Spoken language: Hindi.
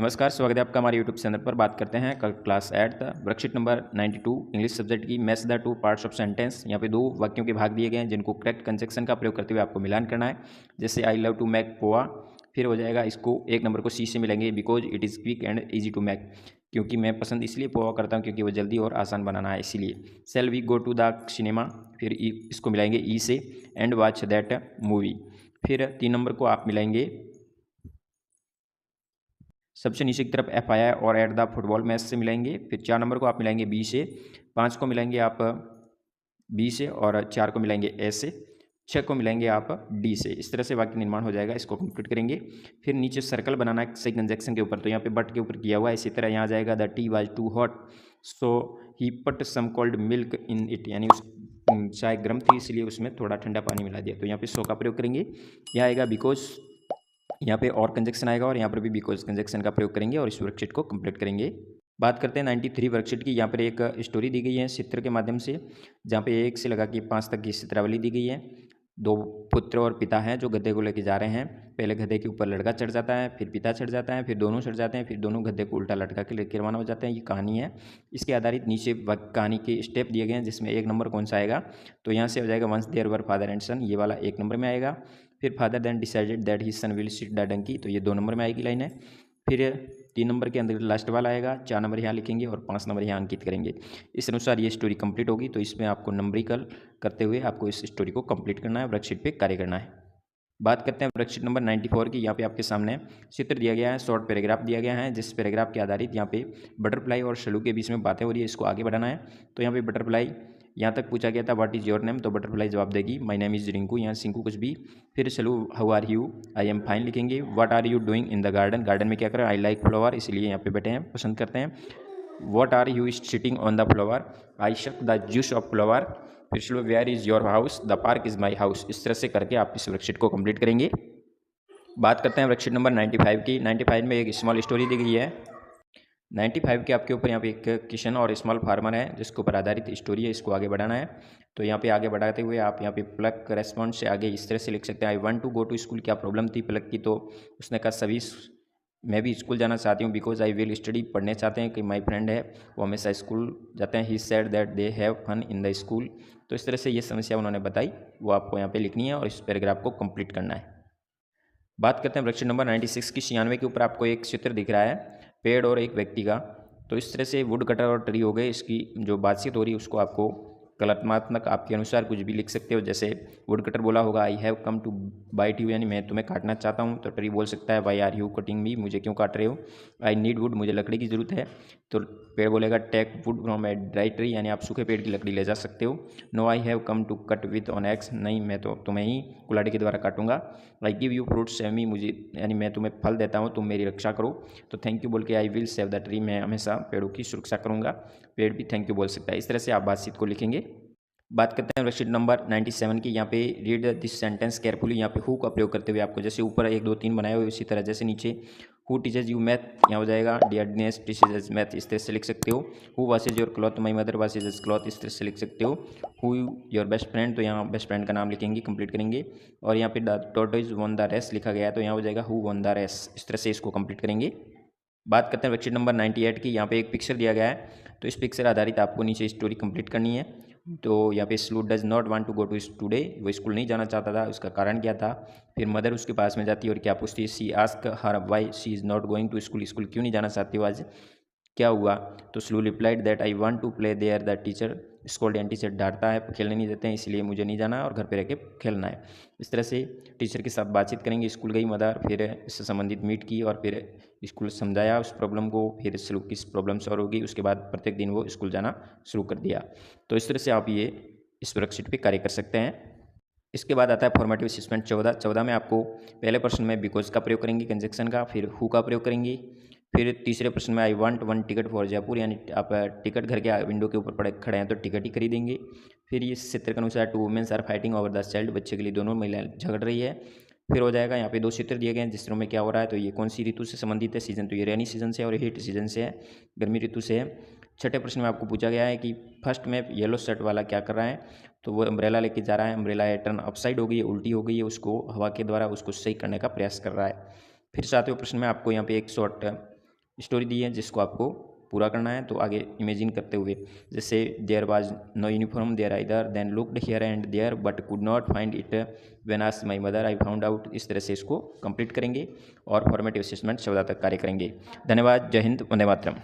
नमस्कार, स्वागत है आपका हमारे यूट्यूब चैनल पर। बात करते हैं कल class 8 worksheet number 92 English subject की match the two parts of sentence. यहाँ पे दो वाक्यों के भाग दिए गए हैं जिनको करेक्ट कंजक्शन का प्रयोग करते हुए आपको मिलान करना है। जैसे I love to make poha, फिर हो जाएगा इसको एक नंबर को सी से मिलेंगे because it is quick and easy to make, क्योंकि मैं पसंद इसलिए पोहा करता हूँ क्योंकि वो जल्दी और आसान बनाना है इसीलिए। Shall we go to the cinema, फिर इसको मिलाएंगे ई से एंड वॉच दैट मूवी। फिर 3 नंबर को आप मिलाएंगे सबसे नीचे की तरफ एफ आई और एट द फुटबॉल मैच से मिलाएंगे। फिर 4 नंबर को आप मिलाएंगे बी से, 5 को मिलाएंगे आप बी से और 4 को मिलाएंगे ए से, 6 को मिलाएंगे आप डी से। इस तरह से वाक्य निर्माण हो जाएगा। इसको कंप्लीट करेंगे। फिर नीचे सर्कल बनाना है सही कंजक्शन के ऊपर, तो यहाँ पे बट के ऊपर किया हुआ है। इसी तरह यहाँ जाएगा the tea was too hot so he put some cold milk in it, यानी उस चाय गर्म थी इसलिए उसमें थोड़ा ठंडा पानी मिला दिया, तो यहाँ पे सो का प्रयोग करेंगे। यहाँ आएगा बिकॉज, यहाँ पे और कंजक्शन आएगा और यहाँ पर भी बिकॉज कंजक्शन का प्रयोग करेंगे और इस वर्कशीट को कंप्लीट करेंगे। बात करते हैं 93 वर्कशीट की। यहाँ पर एक स्टोरी दी गई है चित्र के माध्यम से, जहाँ पे 1 से लगा के 5 तक की चित्रावली दी गई है। 2 पुत्र और पिता हैं जो गधे को लेके जा रहे हैं। पहले गधे के ऊपर लड़का चढ़ जाता है, फिर पिता चढ़ जाता है, फिर दोनों चढ़ जाते हैं, फिर दोनों गधे को उल्टा लटका के लेके रवाना हो जाते हैं। ये कहानी है। इसके आधारित नीचे कहानी के स्टेप दिए गए हैं, जिसमें 1 नंबर कौन सा आएगा, तो यहाँ से हो जाएगा once there were father and son, ये वाला 1 नंबर में आएगा। फिर father then decided that his son will sit the donkey, तो ये 2 नंबर में आएगी लाइन है। फिर 3 नंबर के अंदर लास्ट वाला आएगा, 4 नंबर यहाँ लिखेंगे और 5 नंबर यहाँ अंकित करेंगे। इस अनुसार ये स्टोरी कंप्लीट होगी। तो इसमें आपको नंबरिकल करते हुए आपको इस स्टोरी को कंप्लीट करना है, वर्कशीट पे कार्य करना है। बात करते हैं वर्कशीट नंबर 94 की। यहाँ पे आपके सामने चित्र दिया गया है, शॉर्ट पैराग्राफ दिया गया है, जिस पैराग्राफ के आधारित यहाँ पे बटरफ्लाई और शलू के बीच में बातें हो रही है, इसको आगे बढ़ाना है। तो यहाँ पे बटरफ्लाई यहाँ तक पूछा गया था व्हाट इज़ योर नेम, तो बटरफ्लाई जवाब देगी माय नेम इज़ रिंकू, यहाँ सिंकू कुछ भी। फिर Shalu how are you, I am fine लिखेंगे। What are you doing in the garden, garden में क्या करें, आई लाइक फ्लावर, इसलिए यहाँ पे बैठे हैं, पसंद करते हैं। What are you sitting on the flower, I suck the juice of flower. फिर Shalu where is your house, the park is my house. इस तरह से करके आप इस वर्कशीट को कंप्लीट करेंगे। बात करते हैं वर्कशीट नंबर 95 की। 95 में एक स्मॉल स्टोरी दी गई है। 95 के आपके ऊपर यहाँ पे एक किशन और स्मॉल फार्मर है जिसके ऊपर आधारित स्टोरी है, इसको आगे बढ़ाना है। तो यहाँ पे आगे बढ़ाते हुए आप यहाँ पे प्लग रेस्पॉन्स से आगे इस तरह से लिख सकते हैं, I want to go to school. क्या प्रॉब्लम थी प्लग की, तो उसने कहा सभी मैं भी स्कूल जाना चाहती हूँ, बिकॉज आई विल स्टडी, पढ़ने चाहते हैं कि माई फ्रेंड है वो हमेशा स्कूल जाते हैं, he said that they have fun in the school. तो इस तरह से ये समस्या उन्होंने बताई, वो आपको यहाँ पे लिखनी है और इस पैराग्राफ को कंप्लीट करना है। बात करते हैं वर्कशीट नंबर 96 की। 96 के ऊपर आपको एक चित्र दिख रहा है, पेड़ और एक व्यक्ति का। तो इस तरह से वुड कटर और ट्री हो गए, इसकी जो बातचीत हो रही है उसको आपको कलात्मक आपके अनुसार कुछ भी लिख सकते हो। जैसे वुड कटर बोला होगा I have come to bite you, यानी मैं तुम्हें काटना चाहता हूँ। तो ट्री बोल सकता है वाई आर यू कटिंग मी, मुझे क्यों काट रहे हो। आई नीड वुड, मुझे लकड़ी की ज़रूरत है। तो पेड़ बोलेगा take wood from a dry tree, यानी आप सूखे पेड़ की लकड़ी ले जा सकते हो। No I have come to cut with an axe, नहीं मैं तो तुम्हें ही कुल्हाड़ी के द्वारा काटूंगा। I give you fruit save me, मुझे यानी मैं तुम्हें फल देता हूँ, तुम मेरी रक्षा करो। तो थैंक यू बोल के I will save the tree, मैं हमेशा पेड़ों की सुरक्षा करूँगा। पेड़ भी थैंक यू बोल सकता है। इस तरह से आप बातचीत को लिखेंगे। बात करते हैं वर्कशीट नंबर 97 की। यहाँ पे रीड दिस सेंटेंस केयरफुली, यहाँ पे हु का प्रयोग करते हुए आपको जैसे ऊपर 1 2 3 बनाए हुए उसी तरह जैसे नीचे हु टीचर्स यू मैथ, यहाँ हो जाएगा डियर दिनेश टीचर्स मैथ, इस तरह से लिख सकते हो। Who washes your cloth, my mother washes cloth, इस तरह से लिख सकते हो। हु योर बेस्ट फ्रेंड, तो यहाँ बेस्ट फ्रेंड का नाम लिखेंगे, कंप्लीट करेंगे। और यहाँ पे the tortoise won the race लिखा गया है, तो यहाँ हो जाएगा हु वॉन द रेस, इस तरह से इसको कंप्लीट करेंगे। बात करते हैं वर्कशीट नंबर 98 की। यहाँ पे एक पिक्चर दिया गया है, तो इस पिक्चर आधारित आपको नीचे स्टोरी कंप्लीट करनी है। तो यहाँ पे स्लू does not want to go to today, वो स्कूल नहीं जाना चाहता था, उसका कारण क्या था। फिर मदर उसके पास में जाती है और क्या पूछती है, she ask her why she is not going to school, school क्यों नहीं जाना चाहती हो आज, क्या हुआ। तो स्लू replied that I want to play there, the teacher school, and teacher डांटता है, खेलने नहीं देते हैं, इसलिए मुझे नहीं जाना और घर पे रह के खेलना है। इस तरह से टीचर के साथ बातचीत करेंगे। स्कूल गई मदर, फिर इससे संबंधित मीट की और फिर स्कूल समझाया उस प्रॉब्लम को, फिर स्लू की प्रॉब्लम सॉल्व होगी, उसके बाद प्रत्येक दिन वो स्कूल जाना शुरू कर दिया। तो इस तरह से आप ये इस वर्कशीट पे कार्य कर सकते हैं। इसके बाद आता है फॉर्मेटिव असेसमेंट 14 में आपको पहले प्रश्न में बिकॉज का प्रयोग करेंगे कंजक्शन का, फिर हु का प्रयोग करेंगी। फिर तीसरे प्रश्न में I want 1 ticket for Jaipur, यानी आप टिकट घर के विंडो के ऊपर पड़े खड़े हैं तो टिकट ही खरीदेंगे। फिर इस चित्र के अनुसार 2 womens are fighting over the child, बच्चे के लिए दोनों महिलाएं झगड़ रही है। फिर हो जाएगा यहाँ पे 2 चित्र दिए गए हैं जिस में क्या हो रहा है, तो ये कौन सी ऋतु से संबंधित है, सीजन, तो ये रेनी सीजन से और हीट सीजन से है, गर्मी ऋतु से है। छठे प्रश्न में आपको पूछा गया है कि फर्स्ट में येलो शर्ट वाला क्या कर रहा है, तो वो अम्ब्रेला लेके जा रहा है, अम्ब्रेला है टर्न अपसाइड हो गई है, उल्टी हो गई है, उसको हवा के द्वारा उसको सही करने का प्रयास कर रहा है। फिर सातवें प्रश्न में आपको यहाँ पे एक शॉर्ट स्टोरी दी है जिसको आपको पूरा करना है। तो आगे इमेजिन करते हुए, जैसे there was no uniform there either, then looked here and there but could not find it, when asked my mother I found out. इस तरह से इसको कंप्लीट करेंगे और फॉर्मेटिव असेसमेंट 14 तक कार्य करेंगे। धन्यवाद। जय हिंद। वंदे मातरम।